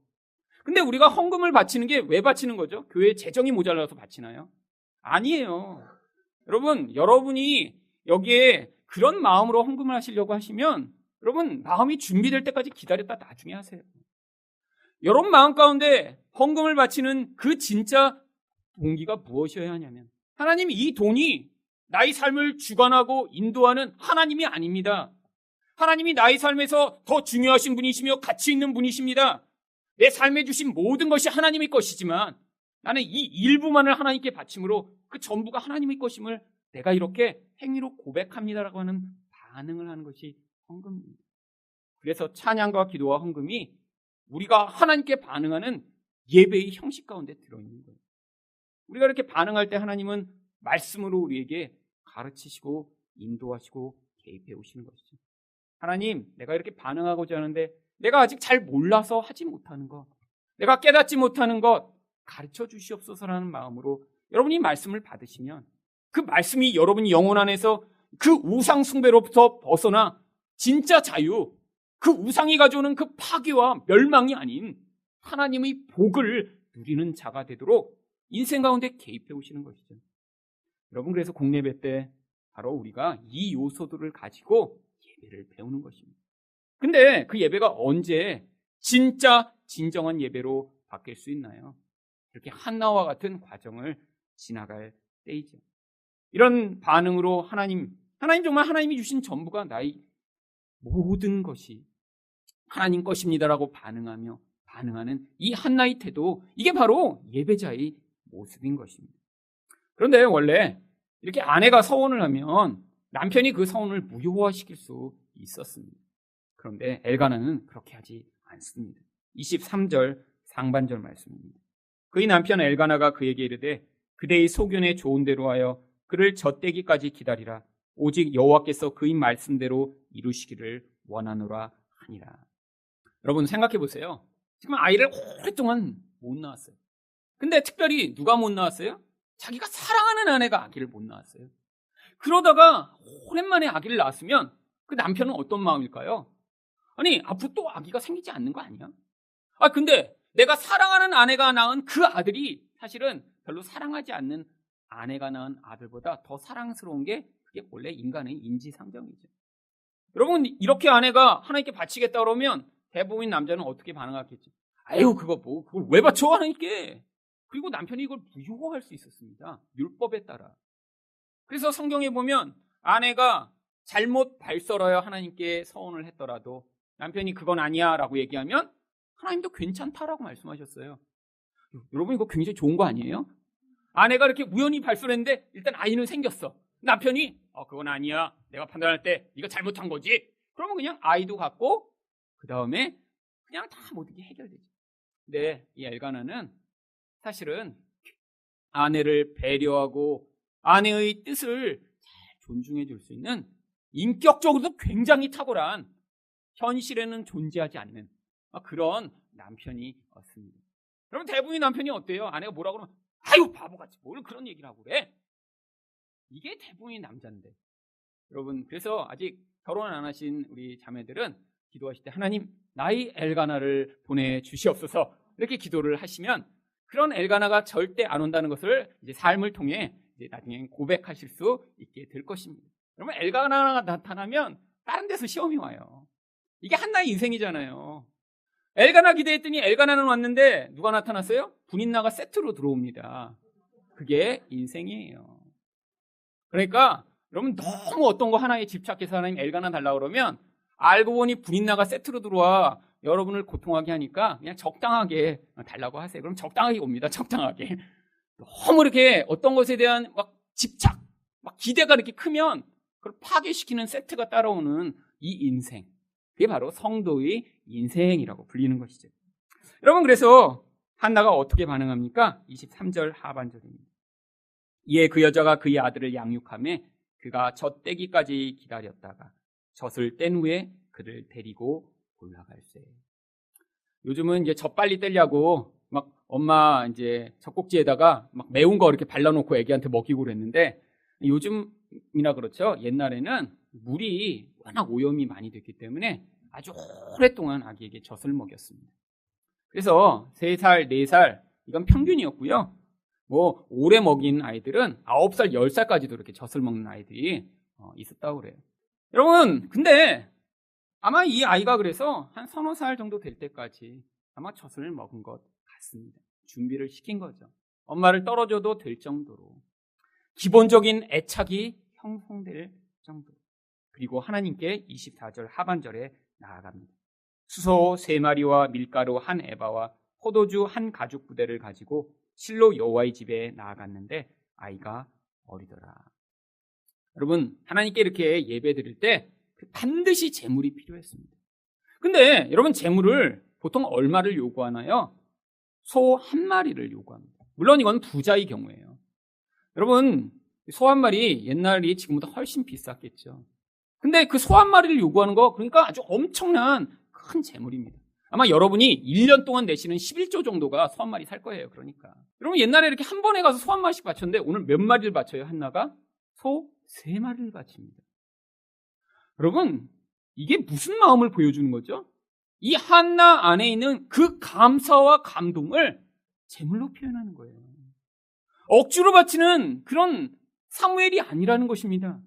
근데 우리가 헌금을 바치는 게 왜 바치는 거죠? 교회 재정이 모자라서 바치나요? 아니에요. 여러분, 여러분이 여기에 그런 마음으로 헌금을 하시려고 하시면 여러분, 마음이 준비될 때까지 기다렸다 나중에 하세요. 여러분 마음 가운데 헌금을 바치는 그 진짜 동기가 무엇이어야 하냐면, 하나님, 이 돈이 나의 삶을 주관하고 인도하는 하나님이 아닙니다. 하나님이 나의 삶에서 더 중요하신 분이시며 가치 있는 분이십니다. 내 삶에 주신 모든 것이 하나님의 것이지만 나는 이 일부만을 하나님께 바침으로 그 전부가 하나님의 것임을 내가 이렇게 행위로 고백합니다라고 하는 반응을 하는 것이 헌금입니다. 그래서 찬양과 기도와 헌금이 우리가 하나님께 반응하는 예배의 형식 가운데 들어있는 거예요. 우리가 이렇게 반응할 때 하나님은 말씀으로 우리에게 가르치시고 인도하시고 개입해 오시는 것이죠. 하나님, 내가 이렇게 반응하고자 하는데 내가 아직 잘 몰라서 하지 못하는 것, 내가 깨닫지 못하는 것 가르쳐 주시옵소서라는 마음으로 여러분이 말씀을 받으시면 그 말씀이 여러분 영혼 안에서 그 우상 숭배로부터 벗어나 진짜 자유, 그 우상이 가져오는 그 파괴와 멸망이 아닌 하나님의 복을 누리는 자가 되도록 인생 가운데 개입해 오시는 것이죠. 여러분, 그래서 공예배 때 바로 우리가 이 요소들을 가지고 예배를 배우는 것입니다. 근데 그 예배가 언제 진짜 진정한 예배로 바뀔 수 있나요? 이렇게 한나와 같은 과정을 지나갈 때이죠. 이런 반응으로 하나님 정말 하나님이 주신 전부가 나의 모든 것이 하나님 것입니다라고 반응하는 이 한나의 태도, 이게 바로 예배자의 모습인 것입니다. 그런데 원래 이렇게 아내가 서원을 하면 남편이 그 서원을 무효화시킬 수 있었습니다. 그런데 엘가나는 그렇게 하지 않습니다. 23절 상반절 말씀입니다. 그의 남편 엘가나가 그에게 이르되 그대의 소견에 좋은 대로 하여 그를 젖대기까지 기다리라. 오직 여호와께서 그의 말씀대로 이루시기를 원하노라 하니라. 여러분 생각해 보세요. 지금 아이를 오랫동안 못 낳았어요. 근데 특별히 누가 못 낳았어요? 자기가 사랑하는 아내가 아기를 못 낳았어요. 그러다가 오랜만에 아기를 낳았으면 그 남편은 어떤 마음일까요? 아니, 앞으로 또 아기가 생기지 않는 거 아니야? 근데 내가 사랑하는 아내가 낳은 그 아들이 사실은 별로 사랑하지 않는 아내가 낳은 아들보다 더 사랑스러운 게 그게 원래 인간의 인지상정이죠. 여러분, 이렇게 아내가 하나님께 바치겠다 그러면 대부분 남자는 어떻게 반응하겠죠? 아유, 그걸 왜 바쳐 하나님께? 그리고 남편이 이걸 무효화할 수 있었습니다. 율법에 따라. 그래서 성경에 보면 아내가 잘못 발설하여 하나님께 서원을 했더라도 남편이 그건 아니야 라고 얘기하면 하나님도 괜찮다라고 말씀하셨어요. 여러분 이거 굉장히 좋은 거 아니에요? 아내가 이렇게 우연히 발설했는데 일단 아이는 생겼어. 남편이 그건 아니야. 내가 판단할 때 네가 잘못한 거지. 그러면 그냥 아이도 갖고 그 다음에 그냥 다 모든 게 해결되죠. 근데 이 엘가나는 사실은 아내를 배려하고 아내의 뜻을 잘 존중해 줄 수 있는 인격적으로도 굉장히 탁월한 현실에는 존재하지 않는 그런 남편이었습니다. 그러면 대부분의 남편이 어때요? 아내가 뭐라 그러면 아유 바보같이 뭘 그런 얘기를 하고 그래? 이게 대부분의 남자인데. 여러분 그래서 아직 결혼 안 하신 우리 자매들은 기도하실 때 하나님 나의 엘가나를 보내주시옵소서 이렇게 기도를 하시면 그런 엘가나가 절대 안 온다는 것을 이제 삶을 통해 이제 나중에 고백하실 수 있게 될 것입니다. 여러분 엘가나가 나타나면 다른 데서 시험이 와요. 이게 한나의 인생이잖아요. 엘가나 기대했더니 엘가나는 왔는데 누가 나타났어요? 분인나가 세트로 들어옵니다. 그게 인생이에요. 그러니까 여러분 너무 어떤 거 하나에 집착해서 하나님 엘가나 달라고 그러면 알고 보니 분인나가 세트로 들어와 여러분을 고통하게 하니까 그냥 적당하게 달라고 하세요. 그럼 적당하게 옵니다. 적당하게. 너무 이렇게 어떤 것에 대한 막 집착, 막 기대가 이렇게 크면 그걸 파괴시키는 세트가 따라오는 이 인생. 그게 바로 성도의 인생이라고 불리는 것이죠. 여러분 그래서 한나가 어떻게 반응합니까? 23절 하반절입니다. 이에 그 여자가 그의 아들을 양육하며 그가 젖떼기까지 기다렸다가 젖을 뗀 후에 그를 데리고 올라갈세. 요즘은 이제 젖 빨리 떼려고 막 엄마 이제 젖꼭지에다가 막 매운 거 이렇게 발라놓고 애기한테 먹이고 그랬는데 요즘이나 그렇죠. 옛날에는 물이 워낙 오염이 많이 됐기 때문에 아주 오랫동안 아기에게 젖을 먹였습니다. 그래서 3살, 4살 이건 평균이었고요. 뭐 오래 먹인 아이들은 9살, 10살까지도 이렇게 젖을 먹는 아이들이 있었다고 그래요. 여러분 근데 아마 이 아이가 그래서 한 3-4살 정도 될 때까지 아마 젖을 먹은 것 같습니다. 준비를 시킨 거죠. 엄마를 떨어져도 될 정도로 기본적인 애착이 형성될 정도로. 그리고 하나님께 24절 하반절에 나아갑니다. 수소 3마리와 밀가루 1에바와 포도주 1가죽 부대를 가지고 실로 여호와의 집에 나아갔는데 아이가 어리더라. 여러분 하나님께 이렇게 예배 드릴 때 반드시 제물이 필요했습니다. 근데 여러분 제물을 보통 얼마를 요구하나요? 소 1마리를 요구합니다. 물론 이건 부자의 경우예요. 여러분 소 1마리 옛날이 지금보다 훨씬 비쌌겠죠. 근데 그 소 1마리를 요구하는 거 그러니까 아주 엄청난 큰 제물입니다. 아마 여러분이 1년 동안 내시는 11조 정도가 소 1마리 살 거예요. 그러니까 여러분 옛날에 이렇게 한 번에 가서 소 1마리씩 바쳤는데 오늘 몇 마리를 바쳐요? 한나가? 소 3마리를 바칩니다. 여러분 이게 무슨 마음을 보여주는 거죠? 이 한나 안에 있는 그 감사와 감동을 제물로 표현하는 거예요. 억지로 바치는 그런 사무엘이 아니라는 것입니다.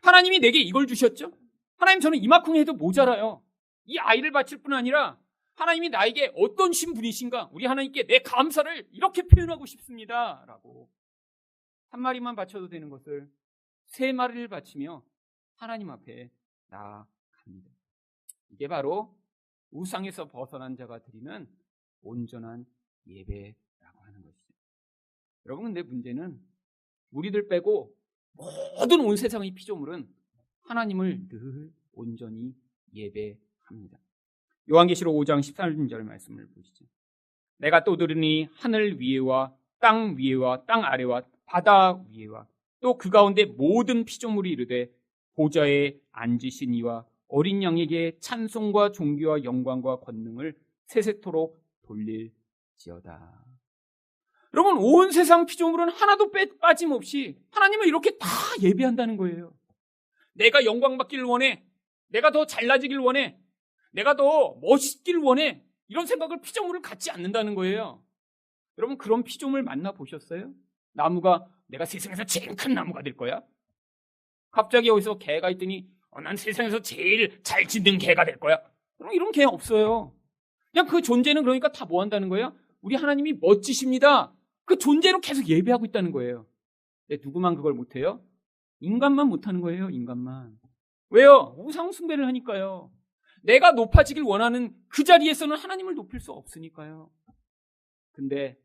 하나님이 내게 이걸 주셨죠? 하나님 저는 이만큼 해도 모자라요. 이 아이를 바칠 뿐 아니라 하나님이 나에게 어떤 신분이신가? 우리 하나님께 내 감사를 이렇게 표현하고 싶습니다. 라고 1마리만 바쳐도 되는 것을 3마리를 바치며 하나님 앞에 나아갑니다. 이게 바로 우상에서 벗어난 자가 드리는 온전한 예배라고 하는 것이죠. 여러분 근데 문제는 우리들 빼고 모든 온 세상의 피조물은 하나님을 늘 온전히 예배합니다. 요한계시록 5장 13절 말씀을 보시죠. 내가 또 들으니 하늘 위에와 땅 위에와 땅 아래와 바다 위에와 또 그 가운데 모든 피조물이 이르되 보좌에 앉으신 이와 어린 양에게 찬송과 존귀와 영광과 권능을 세세토록 돌릴지어다. 여러분 온 세상 피조물은 하나도 빠짐없이 하나님을 이렇게 다 예배한다는 거예요. 내가 영광 받기를 원해. 내가 더 잘나지길 원해. 내가 더 멋있기를 원해. 이런 생각을 피조물을 갖지 않는다는 거예요. 여러분 그런 피조물 만나보셨어요? 나무가 내가 세상에서 제일 큰 나무가 될 거야? 갑자기 여기서 개가 있더니 난 세상에서 제일 잘 짖는 개가 될 거야? 그럼 이런 개 없어요. 그냥 그 존재는 그러니까 다 뭐 한다는 거예요? 우리 하나님이 멋지십니다. 그 존재로 계속 예배하고 있다는 거예요. 근데 누구만 그걸 못해요? 인간만 못하는 거예요, 인간만. 왜요? 우상 숭배를 하니까요. 내가 높아지길 원하는 그 자리에서는 하나님을 높일 수 없으니까요. 근데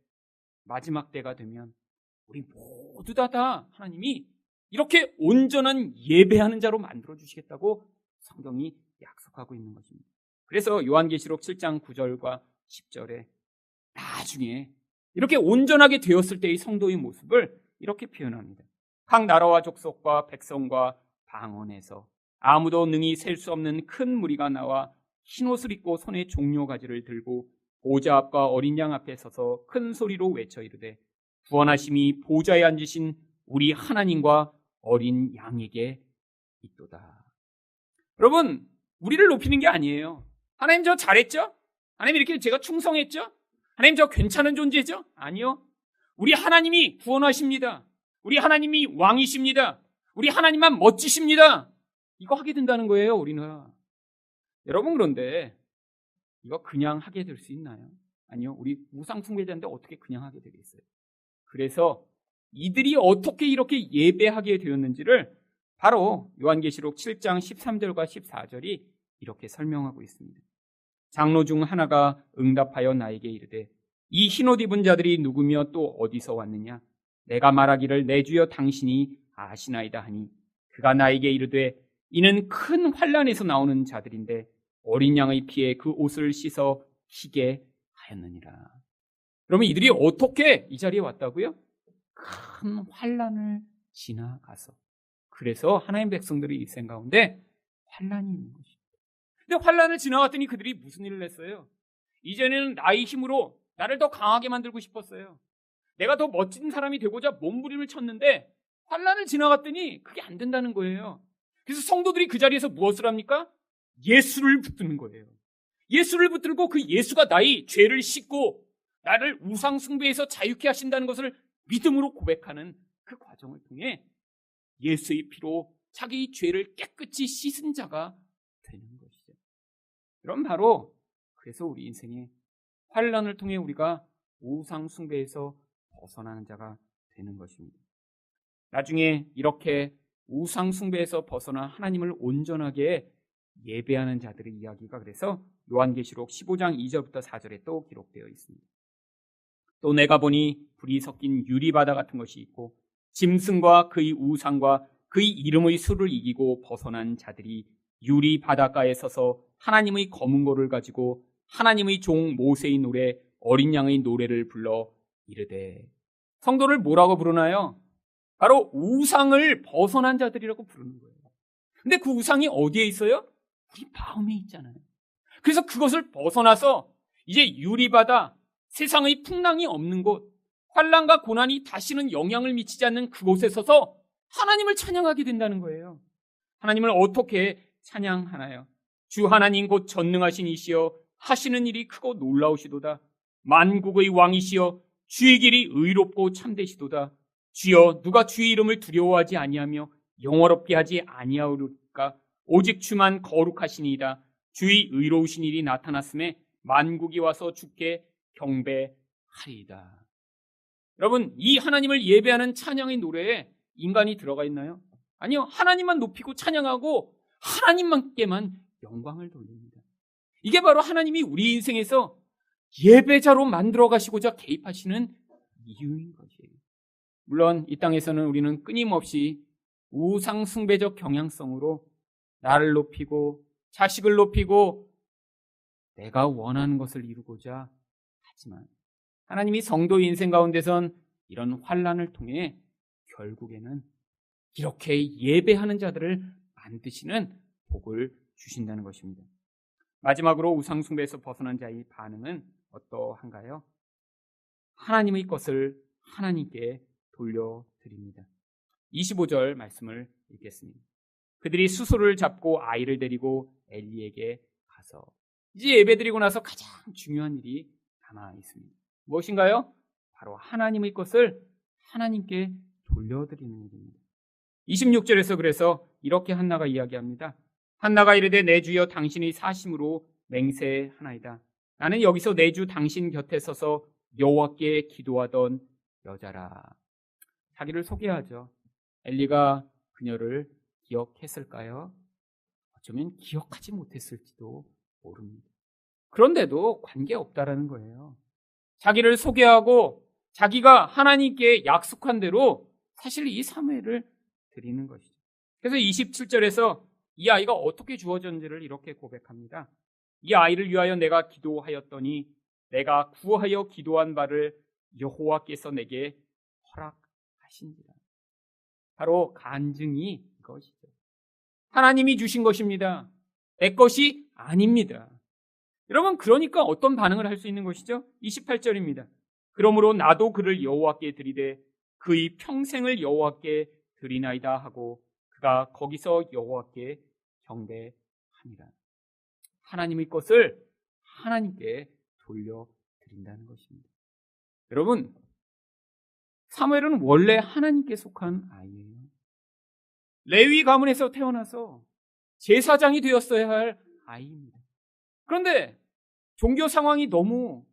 마지막 때가 되면 우리 모두 다 하나님이 이렇게 온전한 예배하는 자로 만들어 주시겠다고 성경이 약속하고 있는 것입니다. 그래서 요한계시록 7장 9절과 10절에 나중에 이렇게 온전하게 되었을 때의 성도의 모습을 이렇게 표현합니다. 각 나라와 족속과 백성과 방언에서 아무도 능히 셀 수 없는 큰 무리가 나와 흰옷을 입고 손에 종려가지를 들고 보좌 앞과 어린 양 앞에 서서 큰 소리로 외쳐 이르되 구원하심이 보좌에 앉으신 우리 하나님과 어린 양에게 있도다. 여러분, 우리를 높이는 게 아니에요. 하나님 저 잘했죠? 하나님 이렇게 제가 충성했죠? 하나님 저 괜찮은 존재죠? 아니요. 우리 하나님이 구원하십니다. 우리 하나님이 왕이십니다. 우리 하나님만 멋지십니다. 이거 하게 된다는 거예요, 우리는. 여러분, 그런데 이거 그냥 하게 될 수 있나요? 아니요. 우리 우상 숭배자인데 어떻게 그냥 하게 되겠어요? 그래서 이들이 어떻게 이렇게 예배하게 되었는지를 바로 요한계시록 7장 13절과 14절이 이렇게 설명하고 있습니다. 장로 중 하나가 응답하여 나에게 이르되 이 흰옷 입은 자들이 누구며 또 어디서 왔느냐? 내가 말하기를 내 주여 당신이 아시나이다 하니 그가 나에게 이르되 이는 큰 환난에서 나오는 자들인데 어린 양의 피에 그 옷을 씻어 희게 하였느니라. 그러면 이들이 어떻게 이 자리에 왔다고요? 큰 환난을 지나가서. 그래서 하나님 백성들이 이 생 가운데 환난이 있는 것입니다. 근데 환난을 지나갔더니 그들이 무슨 일을 했어요? 이제는 나의 힘으로 나를 더 강하게 만들고 싶었어요. 내가 더 멋진 사람이 되고자 몸부림을 쳤는데 환난을 지나갔더니 그게 안 된다는 거예요. 그래서 성도들이 그 자리에서 무엇을 합니까? 예수를 붙드는 거예요. 예수를 붙들고 그 예수가 나의 죄를 씻고 나를 우상 숭배에서 자유케 하신다는 것을 믿음으로 고백하는 그 과정을 통해 예수의 피로 자기 죄를 깨끗이 씻은 자가 되는 것이죠. 그럼 바로 그래서 우리 인생에 환난을 통해 우리가 우상 숭배에서 벗어나는 자가 되는 것입니다. 나중에 이렇게 우상 숭배에서 벗어나 하나님을 온전하게 예배하는 자들의 이야기가 그래서 요한계시록 15장 2절부터 4절에 또 기록되어 있습니다. 또 내가 보니 불이 섞인 유리바다 같은 것이 있고 짐승과 그의 우상과 그의 이름의 수를 이기고 벗어난 자들이 유리 바닷가에 서서 하나님의 검은 고를 가지고 하나님의 종 모세의 노래 어린 양의 노래를 불러 이르되 성도를 뭐라고 부르나요? 바로 우상을 벗어난 자들이라고 부르는 거예요. 근데 그 우상이 어디에 있어요? 우리 마음에 있잖아요. 그래서 그것을 벗어나서 이제 유리바다 세상의 풍랑이 없는 곳 환난과 고난이 다시는 영향을 미치지 않는 그곳에 서서 하나님을 찬양하게 된다는 거예요. 하나님을 어떻게 찬양하나요? 주 하나님 곧 전능하신 이시여 하시는 일이 크고 놀라우시도다. 만국의 왕이시여 주의 길이 의롭고 참되시도다. 주여 누가 주의 이름을 두려워하지 아니하며 영화롭게 하지 아니하오리까? 오직 주만 거룩하시니이다. 주의 의로우신 일이 나타났음에 만국이 와서 주께 경배하리이다. 여러분, 이 하나님을 예배하는 찬양의 노래에 인간이 들어가 있나요? 아니요. 하나님만 높이고 찬양하고 하나님만께만 영광을 돌립니다. 이게 바로 하나님이 우리 인생에서 예배자로 만들어 가시고자 개입하시는 이유인 것이에요. 물론 이 땅에서는 우리는 끊임없이 우상 숭배적 경향성으로 나를 높이고 자식을 높이고 내가 원하는 것을 이루고자 하지만 하나님이 성도의 인생 가운데선 이런 환난을 통해 결국에는 이렇게 예배하는 자들을 만드시는 복을 주신다는 것입니다. 마지막으로 우상 숭배에서 벗어난 자의 반응은 어떠한가요? 하나님의 것을 하나님께 돌려드립니다. 25절 말씀을 읽겠습니다. 그들이 수소를 잡고 아이를 데리고 엘리에게 가서 이제 예배드리고 나서 가장 중요한 일이 남아 있습니다. 무엇인가요? 바로 하나님의 것을 하나님께 돌려드리는 일입니다. 26절에서 그래서 이렇게 한나가 이야기합니다. 한나가 이르되 내 주여 당신의 사심으로 맹세하나이다. 나는 여기서 내 주 당신 곁에 서서 여호와께 기도하던 여자라. 자기를 소개하죠. 엘리가 그녀를 기억했을까요? 어쩌면 기억하지 못했을지도 모릅니다. 그런데도 관계없다라는 거예요. 자기를 소개하고 자기가 하나님께 약속한 대로 사실 이 사무엘을 드리는 것이죠. 그래서 27절에서 이 아이가 어떻게 주어졌는지를 이렇게 고백합니다. 이 아이를 위하여 내가 기도하였더니 내가 구하여 기도한 바를 여호와께서 내게 허락하신지라. 바로 간증이 이것이죠. 하나님이 주신 것입니다. 내 것이 아닙니다. 여러분, 그러니까 어떤 반응을 할 수 있는 것이죠? 28절입니다. 그러므로 나도 그를 여호와께 드리되 그의 평생을 여호와께 드리나이다 하고 그가 거기서 여호와께 경배하니라. 하나님의 것을 하나님께 돌려드린다는 것입니다. 여러분, 사무엘은 원래 하나님께 속한 아이예요. 레위 가문에서 태어나서 제사장이 되었어야 할 아이입니다. 그런데 종교 상황이 너무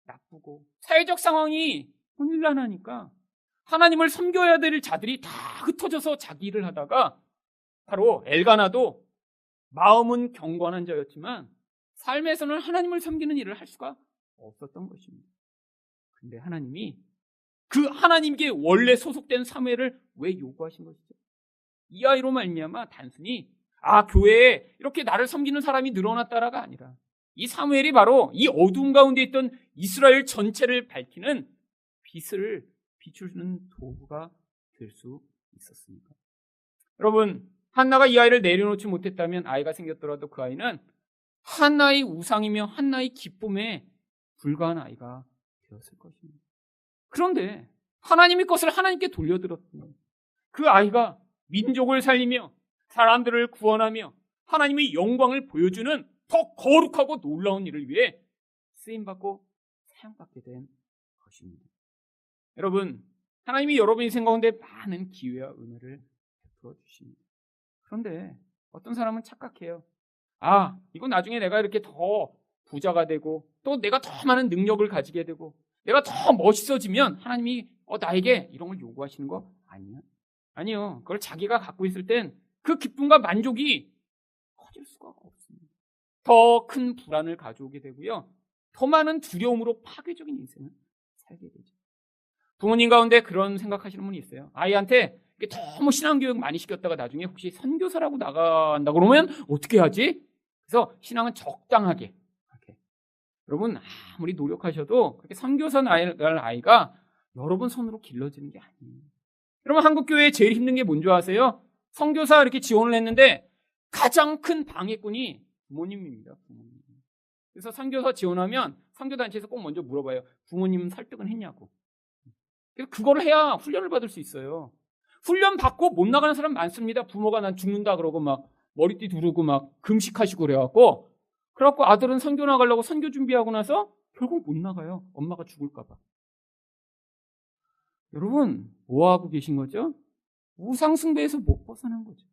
나쁘고 사회적 상황이 혼란하니까 하나님을 섬겨야 될 자들이 다 흩어져서 자기 일을 하다가 바로 엘가나도 마음은 경건한 자였지만 삶에서는 하나님을 섬기는 일을 할 수가 없었던 것입니다. 그런데 하나님이 그 하나님께 원래 소속된 사무엘을 왜 요구하신 것이죠? 이 아이로 말미암아 단순히 교회에 이렇게 나를 섬기는 사람이 늘어났다라가 아니라 이 사무엘이 바로 이 어두운 가운데 있던 이스라엘 전체를 밝히는 빛을 비추는 도구가 될 수 있었습니다. 여러분, 한나가 이 아이를 내려놓지 못했다면 아이가 생겼더라도 그 아이는 한나의 우상이며 한나의 기쁨에 불과한 아이가 되었을 것입니다. 그런데 하나님의 것을 하나님께 돌려드렸더니 그 아이가 민족을 살리며 사람들을 구원하며 하나님의 영광을 보여주는 더 거룩하고 놀라운 일을 위해 쓰임받고 사용받게 된 것입니다. 여러분, 하나님이 여러분 인생 가운데 많은 기회와 은혜를 베풀어 주십니다. 그런데 어떤 사람은 착각해요. 이거 나중에 내가 이렇게 더 부자가 되고 또 내가 더 많은 능력을 가지게 되고 내가 더 멋있어지면 하나님이 나에게 이런 걸 요구하시는 거 아니야? 아니요. 그걸 자기가 갖고 있을 땐 그 기쁨과 만족이 커질 수가 없습니다. 더 큰 불안을 가져오게 되고요. 더 많은 두려움으로 파괴적인 인생을 살게 되죠. 부모님 가운데 그런 생각하시는 분이 있어요. 아이한테 너무 신앙교육 많이 시켰다가 나중에 혹시 선교사라고 나간다 그러면 어떻게 하지? 그래서 신앙은 적당하게. 이렇게. 여러분, 아무리 노력하셔도 그렇게 선교사 날 아이가 여러분 손으로 길러지는 게 아니에요. 여러분, 한국교회에 제일 힘든 게 뭔지 아세요? 선교사 이렇게 지원을 했는데 가장 큰 방해꾼이 부모님입니다. 부모님. 그래서 선교사 지원하면 선교단체에서 꼭 먼저 물어봐요. 부모님 설득은 했냐고. 그래서 그걸 해야 훈련을 받을 수 있어요. 훈련 받고 못 나가는 사람 많습니다. 부모가 난 죽는다 그러고 막 머리띠 두르고 막 금식하시고 그래갖고 아들은 선교 나가려고 선교 준비하고 나서 결국 못 나가요. 엄마가 죽을까 봐. 여러분, 뭐 하고 계신 거죠? 우상 숭배에서 못 벗어난 거죠.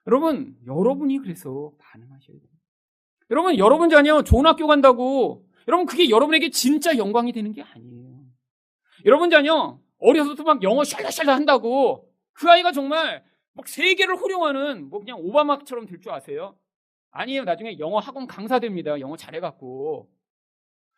여러분, 여러분이 그래서 반응하셔야 돼요. 여러분, 여러분 자녀 좋은 학교 간다고 여러분 그게 여러분에게 진짜 영광이 되는 게 아니에요. 여러분 자녀 어려서부터 막 영어 샬라샬라 한다고 그 아이가 정말 막 세계를 호령하는 그냥 오바마처럼 될 줄 아세요? 아니에요. 나중에 영어 학원 강사 됩니다. 영어 잘해갖고.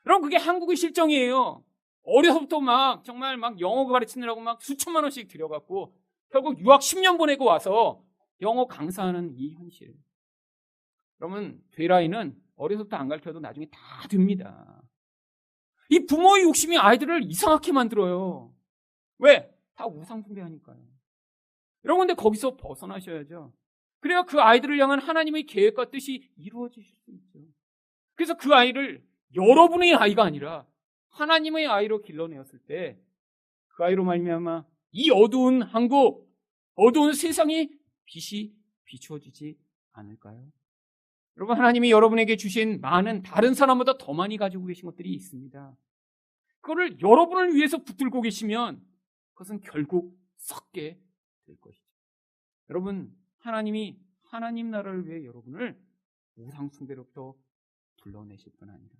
여러분, 그게 한국의 실정이에요. 어려서부터 정말 영어 가르치느라고 수천만 원씩 들여갖고 결국 유학 10년 보내고 와서 영어 강사하는 이 현실. 그러면 될 아이는 어려서부터 안 가르쳐도 나중에 다 됩니다. 이 부모의 욕심이 아이들을 이상하게 만들어요. 왜? 다 우상 숭배하니까요. 여러분, 근데 거기서 벗어나셔야죠. 그래야 그 아이들을 향한 하나님의 계획과 뜻이 이루어질 수 있죠. 그래서 그 아이를 여러분의 아이가 아니라 하나님의 아이로 길러내었을 때 그 아이로 말미암아 이 어두운 한국, 어두운 세상에 빛이 비추어지지 않을까요? 여러분, 하나님이 여러분에게 주신 많은 다른 사람보다 더 많이 가지고 계신 것들이 있습니다. 그거를 여러분을 위해서 붙들고 계시면 그것은 결국 썩게 될 것이죠. 여러분, 하나님이 하나님 나라를 위해 여러분을 우상 숭배로부터 불러내실 뿐 아니라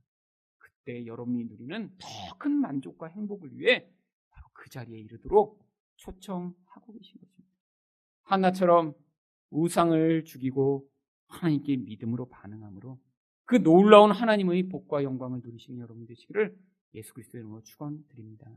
그때 여러분이 누리는 더 큰 만족과 행복을 위해 바로 그 자리에 이르도록 초청하고 계신 것입니다. 하나처럼 우상을 죽이고 하나님께 믿음으로 반응함으로 그 놀라운 하나님의 복과 영광을 누리시는 여러분 되시기를 예수 그리스도의 이름으로 축원드립니다.